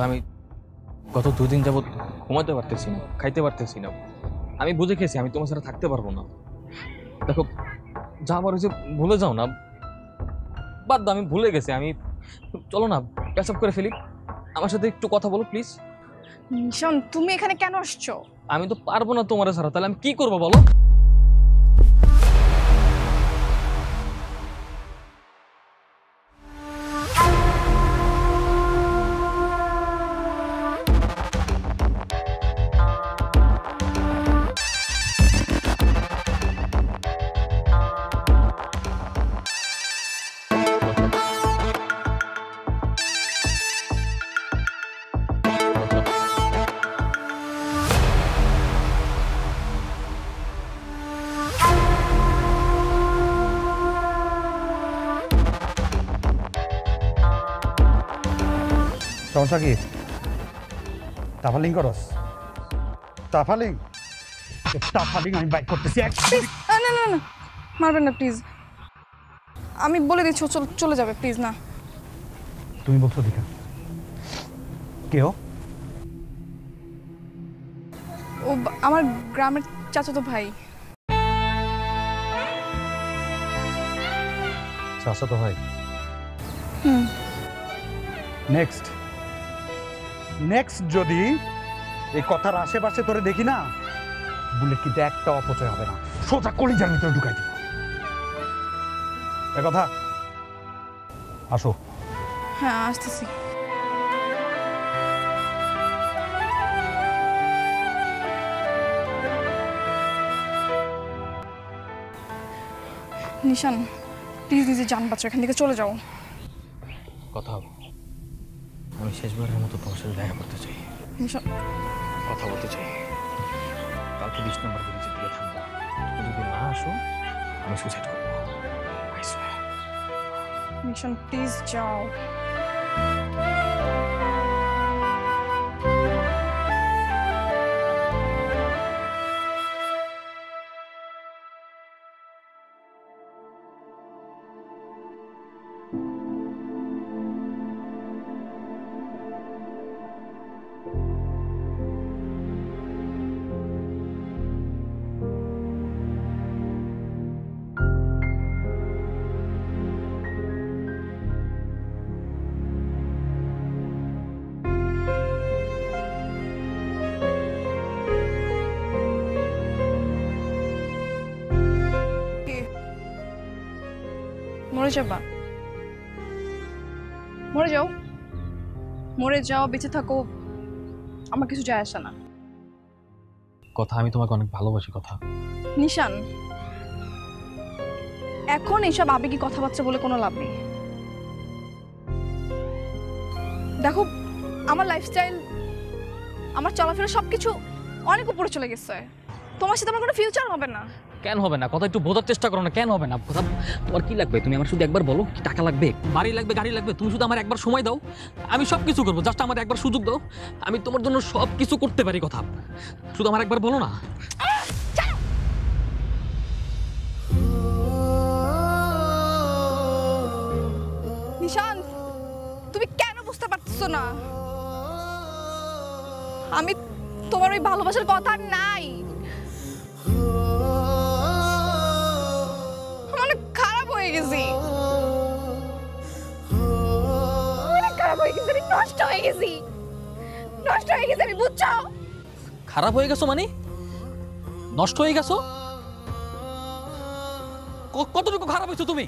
আমি গত 2 দিন যাবত ঘুমাতে পারতেছি না, খাইতে পারতেছি না। আমি বুঝে গেছি আমি তোমার সাথে থাকতে পারবো না। দেখো যা আবার হয়েছে ভুলে যাও না, বাদ দাও, আমি ভুলে গেছি। আমি চলো না প্যাচআপ করে ফেলি, আমার সাথে একটু কথা বলো প্লিজ। নিশান, তুমি এখানে কেন আসছো? আমি তো পারবো না তোমার ছাড়া, তাহলে আমি কি করবো বলো? সমস্যা কি? টাফালিং করস? টাফালিং টাফালিং আমি বাইক করতেছি। না না না না, মারবেন না প্লিজ। আমি বলে দিচ্ছি চলে যাবে, প্লিজ না। তুমি বলছো দীঘা? কেউ? ও আমার গ্রামের চাচাতো ভাই। চাচাতো ভাই? হুম। নেক্সট যদি এই কথার আশেপাশে তোরে দেখি না, বুলেট কিন্তু একটা অপচয় হবে না, সোজা কলিজার ভিতরে ঢুকাই দিব। এ কথা, আসো। হ্যাঁ আসতেছি। নিশান প্লিজ নিজে জান বাঁচো, এখান থেকে চলে যাও। কথা হবে, আমি শেষবারের মতো তোমার সাথে দেখা করতে চাই, নিশান কথা বলতে চাই। কালকে 20 নম্বর ব্রিজের দিকে থাকবো, তুমি যদি না আসো আমি সুইসাইড করবো। I swear. নিশান প্লিজ যাও। মরে যাবা? মরে যাও, মরে যাও, বেঁচে থাকো, আমার কিছু যায় আসে না। কথা, আমি তোমাকে অনেক ভালোবাসি কথা। নিশান এখন এইসব আবেগী কথাবার্তা বলে কোনো লাভ নেই। দেখো আমার লাইফস্টাইল, আমার চলাফেরা সবকিছু অনেক উপরে চলে গেছে। তোমার সাথে আমার কোনো ফিউচার হবে না। কেন হবে না? কথা একটু বোঝার চেষ্টা করো না, কেন হবে না? কথা, তোমার কি লাগবে? তুমি আমার শুধু একবার বলো, কি টাকা লাগবে, বাড়ি লাগবে, গাড়ি লাগবে? তুমি শুধু আমার একবার সময় দাও, আমি সব কিছু করবো। জাস্ট আমার একবার সুযোগ দাও, আমি তোমার জন্য সব কিছু করতে পারি। কথা শুধু আমার একবার বলো না। নিশান তুমি কেন বুঝতে পারতেছো না? আমি তোমার ওই ভালোবাসার কথা নাই। অনেক খারাপ হয়ে গেছি, অনেক খারাপ হয়ে গেছি, আমি নষ্ট হয়ে গেছি, নষ্ট হয়ে গেছি আমি, বুঝছো? খারাপ হয়ে গেছো মানে? নষ্ট হয়ে গেছো? কতটুকু খারাপ হয়েছো তুমি?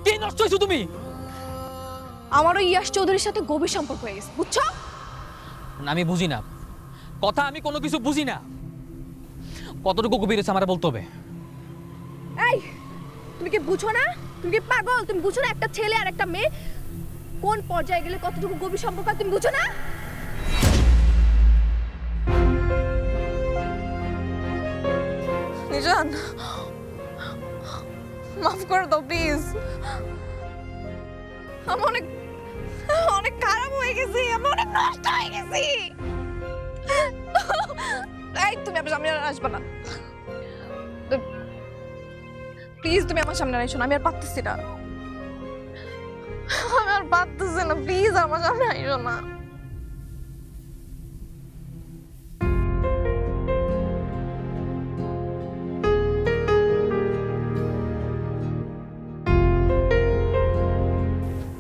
কি নষ্ট হয়েছো তুমি? আমার ওই ইয়াশ চৌধুরীর সাথে গভীর সম্পর্ক হয়ে গেছে, বুঝছো? আমি বুঝি না কথা, আমি কোনো কিছু বুঝি না। কতটুকু গভীর আছে আমার বলতে হবে। এই তুমি কি বুঝো না? তুমি কি পাগল? তুমি বুঝো না একটা ছেলে আর একটা মেয়ে কোন পর্যায়ে গেলে কতটুকু গভীর সম্পর্ক, তুমি বুঝো না? নিজান মাফ করে দাও প্লিজ, আমি অনেক অনেক খারাপ হয়ে গেছি, আমি অনেক নষ্ট হয়ে গেছি। এই তুমি আমার সামনে আসবে না প্লিজ, তুমি আমার সামনে আইসো না, আমি আর পারতেছি না, আমি আর পারতেছি না, প্লিজ আমার সামনে আইসো না।